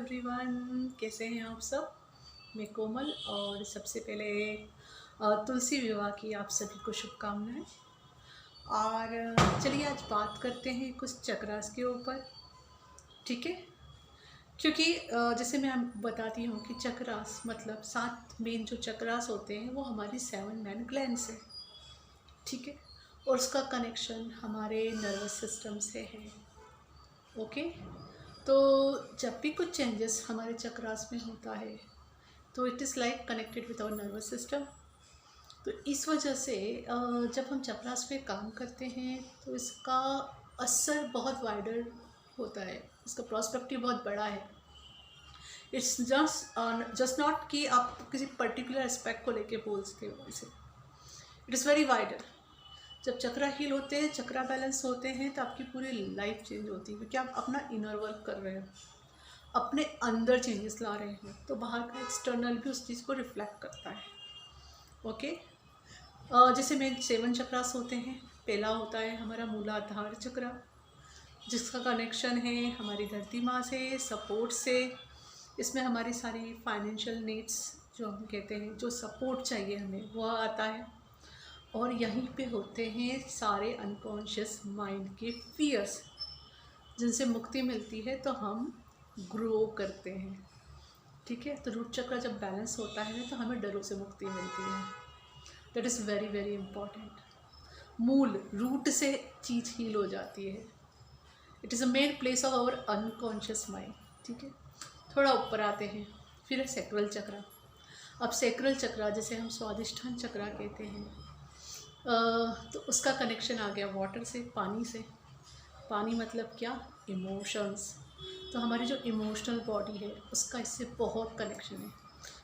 Everyone, कैसे हैं आप सब। मैं कोमल और सबसे पहले तुलसी विवाह की आप सभी को शुभकामनाएं। और चलिए आज बात करते हैं कुछ चक्रास के ऊपर, ठीक है। क्योंकि जैसे मैं बताती हूँ कि चक्रास मतलब 7 मेन जो चक्रास होते हैं वो हमारी 7 मेन ग्लैंड्स है, ठीक है। और उसका कनेक्शन हमारे नर्वस सिस्टम से है, ओके। तो जब भी कुछ चेंजेस हमारे चक्रास में होता है तो it is like connected with our nervous system. तो इस वजह से जब हम चक्रास पे काम करते हैं तो इसका असर बहुत वाइडर होता है, इसका प्रोस्पेक्टिव बहुत बड़ा है। इट्स जस्ट नॉट कि आप किसी पर्टिकुलर एस्पेक्ट को लेके बोलते हो, इसे इट इज़ वेरी वाइडर। जब चक्रा हील होते हैं, चक्रा बैलेंस होते हैं, तो आपकी पूरी लाइफ चेंज होती है, क्योंकि आप अपना इनर वर्क कर रहे हो, अपने अंदर चेंजेस ला रहे हो, तो बाहर का एक्सटर्नल भी उस चीज़ को रिफ्लेक्ट करता है, ओके। जैसे मेन 7 चक्रास होते हैं। पहला होता है हमारा मूलाधार चक्रा, जिसका कनेक्शन है हमारी धरती माँ से, सपोर्ट से। इसमें हमारी सारी फाइनेंशियल नीड्स जो हम कहते हैं, जो सपोर्ट चाहिए हमें, वह आता है। और यहीं पे होते हैं सारे अनकॉन्शियस माइंड के फियर्स, जिनसे मुक्ति मिलती है तो हम ग्रो करते हैं, ठीक है। तो रूट चक्र जब बैलेंस होता है तो हमें डरों से मुक्ति मिलती है। That is very very important. मूल रूट से चीज़ हील हो जाती है। It is a main place of our unconscious mind, ठीक है। थोड़ा ऊपर आते हैं, फिर है सैक्रल चक्र। अब सैक्रल चक्र जिसे हम स्वादिष्ठान चक्र कहते हैं, तो उसका कनेक्शन आ गया वाटर से, पानी से। पानी मतलब क्या? इमोशंस। तो हमारी जो इमोशनल बॉडी है उसका इससे बहुत कनेक्शन है,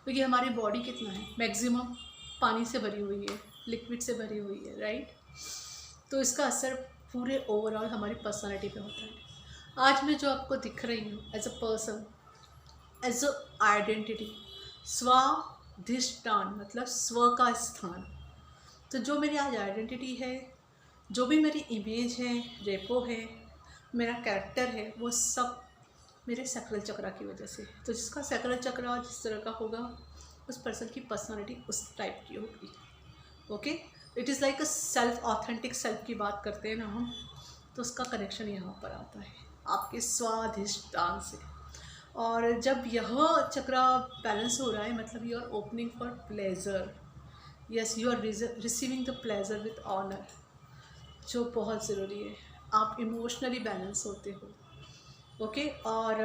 क्योंकि हमारी बॉडी कितना है, मैक्सिमम पानी से भरी हुई है, लिक्विड से भरी हुई है, राइट। तो इसका असर पूरे ओवरऑल हमारी पर्सनालिटी पे होता है। आज मैं जो आपको दिख रही हूँ as a person, as a identity, स्वाधिष्ठान मतलब स्व का स्थान। तो जो मेरी आज आइडेंटिटी है, जो भी मेरी इमेज है, रेपो है, मेरा कैरेक्टर है, वो सब मेरे सैक्रल चक्र की वजह से। तो जिसका सैक्रल चक्र जिस तरह का होगा, उस पर्सन की पर्सनालिटी उस टाइप की होगी, okay. It is like a self, authentic self की बात करते हैं ना हम, तो उसका कनेक्शन यहाँ पर आता है आपके स्वाधिष्ठान से। और जब यह चक्र बैलेंस हो रहा है, मतलब you are opening for pleasure, yes you are receiving the pleasure with honour, जो बहुत ज़रूरी है। आप इमोशनली बैलेंस होते हो, ओके। और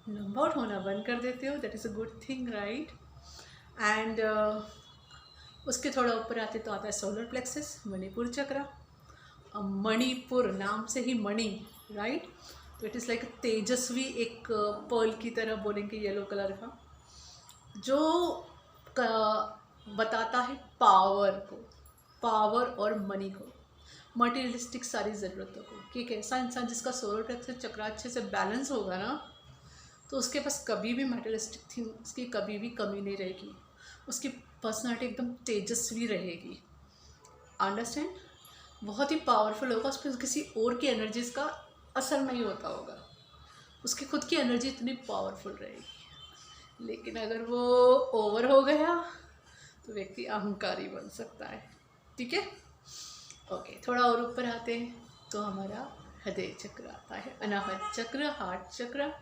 नंबर आउट होना बंद कर देते हो, that is a good thing, right. And उसके थोड़ा ऊपर आते तो आता है सोलर प्लेक्सस, मणिपुर चक्र। मणिपुर नाम से ही मणि, राइट। तो इट इज़ लाइक तेजस्वी, एक पर्ल की तरह बोलेंगे, येलो कलर का, जो बताता है पावर को, पावर और मनी को, मटेरियलिस्टिक सारी ज़रूरतों को। कि एक ऐसा इंसान जिसका सोलर प्लेक्सस चक्र अच्छे से बैलेंस होगा ना, तो उसके पास कभी भी मटेरियलिस्टिक थिंग, उसकी कभी भी कमी नहीं रहेगी, उसकी पर्सनालिटी एकदम तेजस्वी रहेगी, अंडरस्टैंड। बहुत ही पावरफुल होगा, उस पर किसी और की एनर्जीज का असर नहीं होता होगा, उसकी खुद की एनर्जी इतनी पावरफुल रहेगी। लेकिन अगर वो ओवर हो गया तो व्यक्ति अहंकारी बन सकता है, ठीक है, ओके। थोड़ा और ऊपर आते हैं तो हमारा हृदय चक्र आता है, अनाहत चक्र, हार्ट चक्र।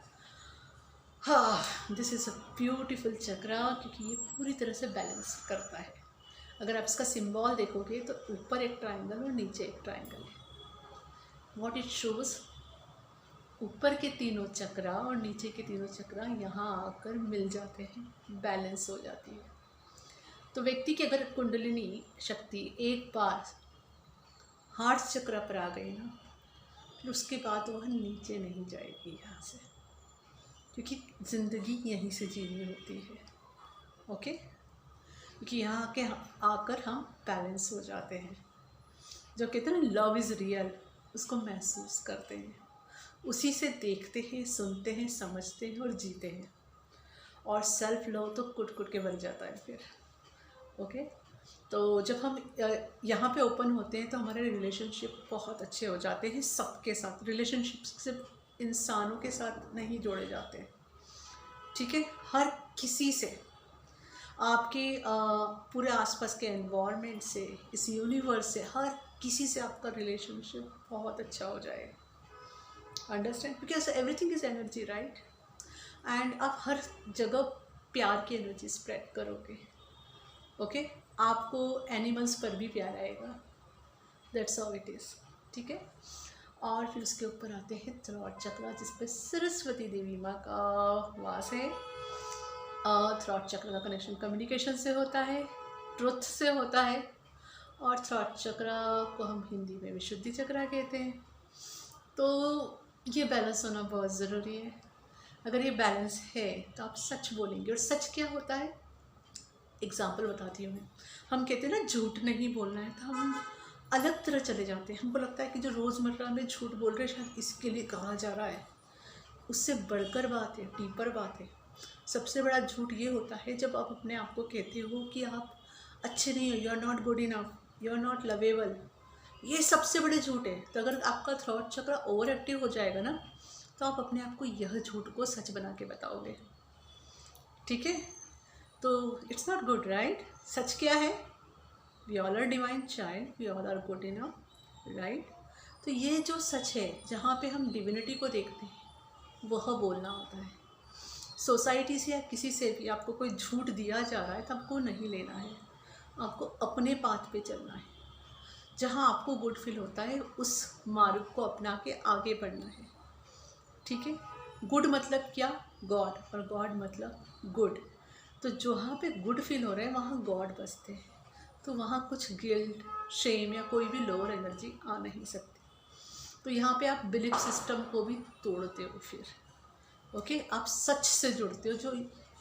हाँ, दिस इज़ अ ब्यूटीफुल चक्र, क्योंकि ये पूरी तरह से बैलेंस करता है। अगर आप इसका सिंबल देखोगे तो ऊपर एक ट्रायंगल और नीचे एक ट्रायंगल है। व्हाट इट शोज, ऊपर के तीनों चक्र और नीचे के तीनों चक्र यहाँ आकर मिल जाते हैं, बैलेंस हो जाती है। तो व्यक्ति की अगर कुंडलिनी शक्ति एक बार हार्ट चक्र पर आ गई ना, फिर उसके बाद वह नीचे नहीं जाएगी यहाँ से, क्योंकि ज़िंदगी यहीं से जीनी होती है, ओके। क्योंकि यहाँ के आकर हम बैलेंस हो जाते हैं। जो कहते हैं ना लव इज़ रियल, उसको महसूस करते हैं, उसी से देखते हैं, सुनते हैं, समझते हैं और जीते हैं। और सेल्फ लव तो कुट कुट के बन जाता है फिर, ओके। तो जब हम यहाँ पे ओपन होते हैं तो हमारे रिलेशनशिप बहुत अच्छे हो जाते हैं सबके साथ। रिलेशनशिप सिर्फ इंसानों के साथ नहीं जोड़े जाते हैं, ठीक है, हर किसी से, आपके पूरे आसपास के एनवायरनमेंट से, इस यूनिवर्स से, हर किसी से आपका रिलेशनशिप बहुत अच्छा हो जाएगा। Understand, because everything is energy, right. And आप हर जगह प्यार की एनर्जी स्प्रेड करोगे। ओके, आपको एनिमल्स पर भी प्यार आएगा। That's how it is. ठीक है, और फिर उसके ऊपर आते हैं थ्रॉट चक्र, जिस पे सरस्वती देवी माँ का वास है। थ्रॉट चक्र का कनेक्शन कम्युनिकेशन से होता है, ट्रुथ से होता है, और थ्रॉट चक्र को हम हिंदी में विशुद्धि चक्र कहते हैं। तो ये बैलेंस होना बहुत ज़रूरी है। अगर ये बैलेंस है तो आप सच बोलेंगे। और सच क्या होता है, एग्जाम्पल बताती हूँ मैं। हम कहते हैं ना झूठ नहीं बोलना है, तो हम अलग तरह चले जाते हैं। हमको लगता है कि जो रोज़मर्रा में झूठ बोल रहे हैं शायद इसके लिए कहा जा रहा है। उससे बढ़कर बात है, डीपर बात है। सबसे बड़ा झूठ ये होता है जब आप अपने आप को कहते हो कि आप अच्छे नहीं हो, you are not good enough, you are not lovable. ये सबसे बड़े झूठ है। तो अगर आपका थ्रॉट चक्र ओवर एक्टिव हो जाएगा ना, तो आप अपने आप को यह झूठ को सच बना के बताओगे। ठीक है, तो इट्स नॉट गुड, राइट। सच क्या है, we all are divine child, we all are good enough, right. तो ये जो सच है, जहाँ पे हम डिविनिटी को देखते हैं, वह बोलना होता है। सोसाइटी से या किसी से भी आपको कोई झूठ दिया जा रहा है तो आपको नहीं लेना है। आपको अपने पाथ पे चलना है। जहाँ आपको गुड फील होता है उस मार्ग को अपना के आगे बढ़ना है। ठीक है, गुड मतलब क्या, गॉड, और गॉड मतलब गुड। तो जहाँ पे गुड फील हो रहा है वहाँ गॉड बसते हैं। तो वहाँ कुछ गिल्ट, शेम या कोई भी लोअर एनर्जी आ नहीं सकती। तो यहाँ पे आप बिलीफ सिस्टम को भी तोड़ते हो फिर। ओके, आप सच से जुड़ते हो, जो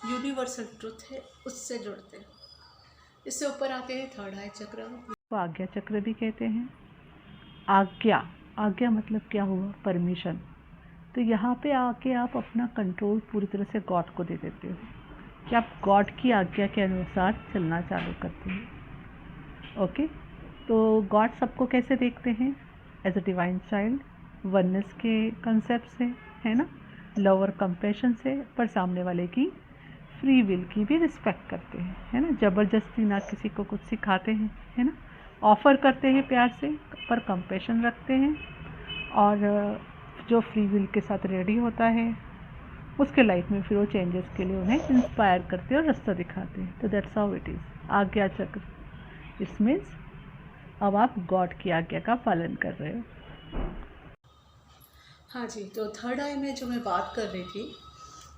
यूनिवर्सल ट्रुथ है उससे जुड़ते हो। इससे ऊपर आते हैं थर्ड आई चक्र, तो आज्ञा चक्र भी कहते हैं। आज्ञा, आज्ञा मतलब क्या हुआ, परमिशन। तो यहाँ पे आके आप अपना कंट्रोल पूरी तरह से गॉड को दे देते हो कि आप गॉड की आज्ञा के अनुसार चलना चालू करते हैं। ओके, तो गॉड सबको कैसे देखते हैं, as a divine child, oneness के कंसेप्ट से, है ना, लव और कंपैशन से, पर सामने वाले की फ्री विल की भी रिस्पेक्ट करते हैं, है ना। ज़बरदस्ती ना किसी को कुछ सिखाते हैं, है ना। ऑफ़र करते हैं प्यार से, पर कंपैशन रखते हैं। और जो फ्री विल के साथ रेडी होता है उसके लाइफ में फिर वो चेंजेस के लिए उन्हें इंस्पायर करते हैं और रास्ता दिखाते हैं। तो दैट्स हाउ इट इज़। आज्ञा चक्र, इट मीन्स अब आप गॉड की आज्ञा का पालन कर रहे हो। हाँ जी, तो थर्ड आई में जो मैं बात कर रही थी,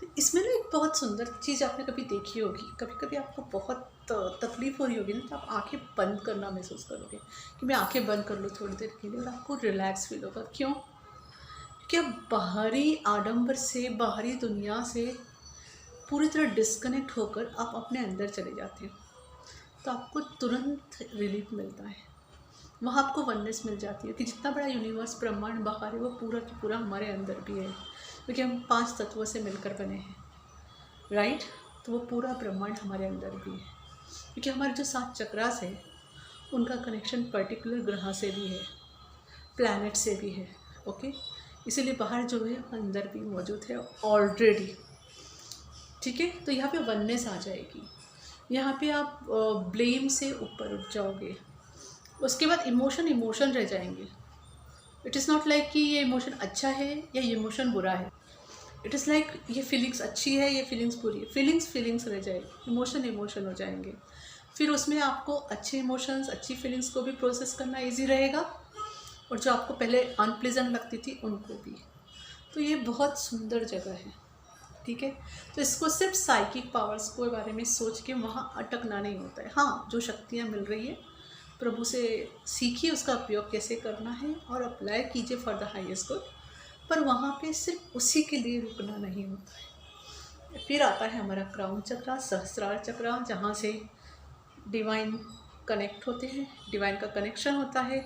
तो इसमें ना एक बहुत सुंदर चीज़ आपने कभी देखी होगी। कभी कभी आपको बहुत तकलीफ़ हो रही होगी ना, तो आप आंखें बंद करना महसूस करोगे कि मैं आंखें बंद कर लूँ थोड़ी देर के लिए, और आपको रिलैक्स फील होगा। क्यों? क्योंकि आप बाहरी आडंबर से, बाहरी दुनिया से पूरी तरह डिस्कनेक्ट होकर आप अपने अंदर चले जाते हो। तो आपको तुरंत रिलीफ मिलता है। वहाँ आपको वननेस मिल जाती है कि जितना बड़ा यूनिवर्स, ब्रह्मांड बाहर है, वो पूरा की पूरा हमारे अंदर भी है। क्योंकि हम 5 तत्वों से मिलकर बने हैं, राइट। तो वो पूरा ब्रह्मांड हमारे अंदर भी है। क्योंकि हमारे जो 7 चक्रास है उनका कनेक्शन पर्टिकुलर ग्रह से भी है, प्लैनेट से भी है। ओके, इसीलिए बाहर जो है अंदर भी मौजूद है ऑलरेडी। ठीक है, तो यहाँ पे वननेस आ जाएगी। यहाँ पे आप ब्लेम से ऊपर उठ जाओगे। उसके बाद इमोशन रह जाएंगे। इट इज़ नॉट लाइक कि ये इमोशन अच्छा है या ये इमोशन बुरा है। इट इज़ लाइक ये फीलिंग्स अच्छी है, ये फीलिंग्स बुरी है। फीलिंग्स रह जाएगी, इमोशन हो जाएंगे। फिर उसमें आपको अच्छे इमोशंस, अच्छी फीलिंग्स को भी प्रोसेस करना ईजी रहेगा, और जो आपको पहले अनप्लेजेंट लगती थी उनको भी। तो ये बहुत सुंदर जगह है। ठीक है, तो इसको सिर्फ साइकिक पावर्स के बारे में सोच के वहाँ अटकना नहीं होता है। हाँ, जो शक्तियाँ मिल रही है प्रभु से सीखिए, उसका उपयोग कैसे करना है और अप्लाई कीजिए फॉर द हाईएस्ट गुड। पर वहाँ पे सिर्फ उसी के लिए रुकना नहीं होता है। फिर आता है हमारा क्राउन चक्र, सहस्त्रार चक्र, जहाँ से डिवाइन कनेक्ट होते हैं, डिवाइन का कनेक्शन होता है।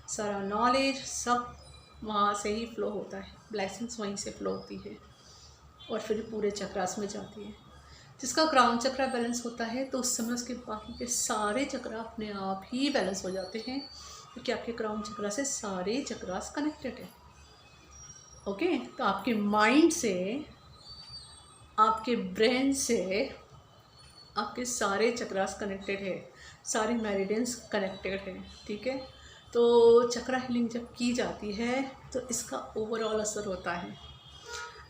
सारा नॉलेज सब वहाँ से ही फ्लो होता है, ब्लेसिंग्स वहीं से फ्लो होती है और फिर पूरे चक्रास में जाती है। जिसका क्राउन चक्र बैलेंस होता है तो उस समय उसके बाकी के सारे चक्र अपने आप ही बैलेंस हो जाते हैं, क्योंकि आपके क्राउन चक्र से सारे चक्रास कनेक्टेड है। ओके, तो आपके माइंड से आप आपके ब्रेन से आपके सारे चक्रास कनेक्टेड है, सारे मेरिडियंस कनेक्टेड है, ठीक है। तो चक्रा हीलिंग जब की जाती है तो इसका ओवरऑल असर होता है।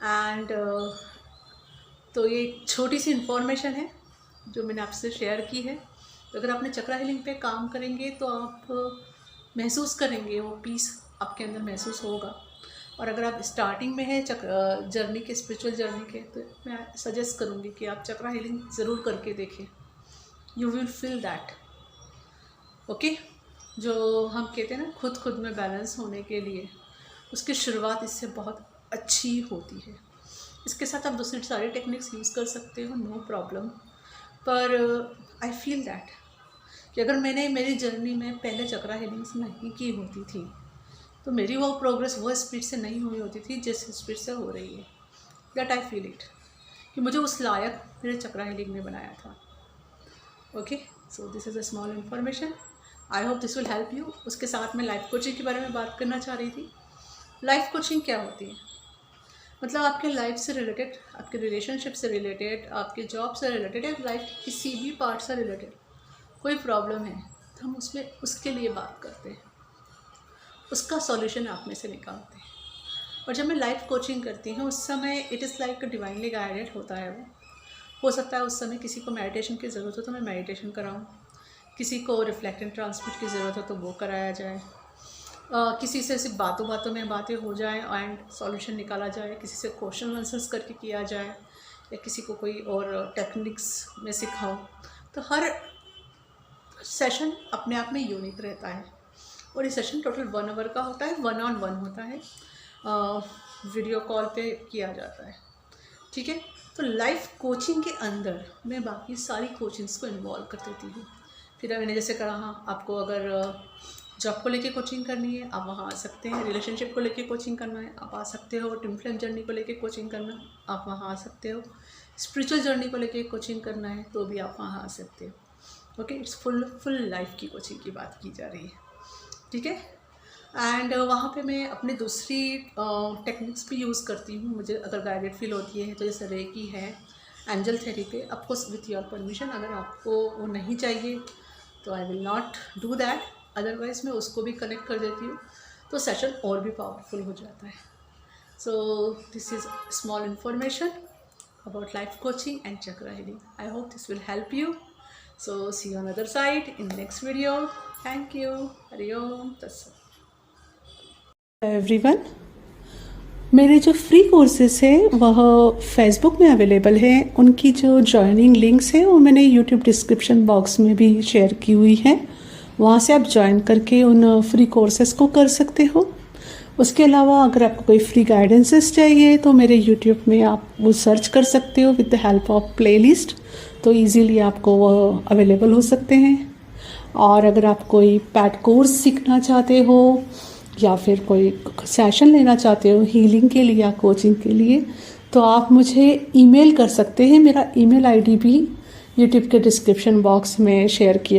एंड तो ये एक छोटी सी इन्फॉर्मेशन है जो मैंने आपसे शेयर की है। तो अगर आपने चक्रा हीलिंग पे काम करेंगे तो आप महसूस करेंगे, वो पीस आपके अंदर महसूस होगा। और अगर आप स्टार्टिंग में है जर्नी के, स्पिरिचुअल जर्नी के, तो मैं सजेस्ट करूँगी कि आप चक्रा हीलिंग ज़रूर करके देखें। You will feel that, okay. जो हम कहते हैं ना खुद में बैलेंस होने के लिए, उसकी शुरुआत इससे बहुत अच्छी होती है। इसके साथ आप दूसरी सारी टेक्निक्स यूज़ कर सकते हो, नो प्रॉब्लम। पर आई फील दैट कि अगर मैंने मेरी जर्नी में पहले चक्रा हीलिंग्स नहीं की होती थी तो मेरी वो प्रोग्रेस वो स्पीड से नहीं हुई होती थी जिस स्पीड से हो रही है। दैट आई फील इट कि मुझे उस लायक मेरे चक्रा हीलिंग ने बनाया था। Okay, so this is a small information, I hope this will help you. उसके साथ मैं लाइफ कोचिंग के बारे में बात करना चाह रही थी। लाइफ कोचिंग क्या होती है? मतलब आपके लाइफ से रिलेटेड, आपके रिलेशनशिप से रिलेटेड, आपके जॉब से रिलेटेड या लाइफ के किसी भी पार्ट से रिलेटेड कोई प्रॉब्लम है तो हम उसमें उसके लिए बात करते हैं, उसका सॉल्यूशन आप में से निकालते हैं। और जब मैं लाइफ कोचिंग करती हूँ उस समय it is like divinely guided होता है। वो हो सकता है उस समय किसी को मेडिटेशन की ज़रूरत हो तो मैं मेडिटेशन कराऊँ, किसी को रिफ्लेक्ट एंड ट्रांसमिट की ज़रूरत हो तो वो कराया जाए, किसी से सिर्फ बातों में बातें हो जाए एंड सॉल्यूशन निकाला जाए, किसी से क्वेश्चन आंसर्स करके किया जाए, या किसी को कोई और टेक्निक्स में सिखाऊं। तो हर सेशन अपने आप में यूनिक रहता है। और ये सेशन टोटल 1 आवर का होता है, 1-on-1 होता है, वीडियो कॉल पे किया जाता है, ठीक है। तो लाइफ कोचिंग के अंदर मैं बाकी सारी कोचिंग्स को इन्वॉल्व कर देती हूँ। फिर मैंने जैसे कहा, हाँ, आपको अगर जॉब को लेके कोचिंग करनी है आप वहाँ आ सकते हैं, रिलेशनशिप को लेके कोचिंग करना है आप आ सकते हो, ट्विन फ्लेम जर्नी को लेके कोचिंग करना है आप वहाँ आ सकते हो, स्पिरिचुअल जर्नी को लेके कोचिंग करना है तो भी आप वहाँ आ सकते हो। ओके, इट्स फुल लाइफ की कोचिंग की बात की जा रही है, ठीक है। एंड वहाँ पे मैं अपनी दूसरी टेक्निक्स भी यूज़ करती हूँ। मुझे अगर गाइडेड फील होती है तो जैसे रेकी है, angel therapy, of course with your permission. अगर आपको वो नहीं चाहिए तो I will not do that, otherwise मैं उसको भी कनेक्ट कर देती हूँ तो सेशन और भी पावरफुल हो जाता है। So this is small information about life coaching and chakra healing. I hope this will help you. So see you on other side in next video. Thank you. हरि ओम तत्सत। एवरीवन, मेरे जो फ्री कोर्सेस है वह फेसबुक में available है। उनकी जो जॉइनिंग लिंक्स है वो मैंने यूट्यूब डिस्क्रिप्शन बॉक्स में भी शेयर की हुई है। वहाँ से आप ज्वाइन करके उन फ्री कोर्सेस को कर सकते हो। उसके अलावा अगर आपको कोई फ्री गाइडेंसेस चाहिए तो मेरे यूट्यूब में आप वो सर्च कर सकते हो with the help of playlist, तो इजीली आपको वो अवेलेबल हो सकते हैं। और अगर आप कोई पैड कोर्स सीखना चाहते हो या फिर कोई सेशन लेना चाहते हो हीलिंग के लिए या कोचिंग के लिए, तो आप मुझे ईमेल कर सकते हैं। मेरा ईमेल आईडी भी यूट्यूब के डिस्क्रिप्शन बॉक्स में शेयर किया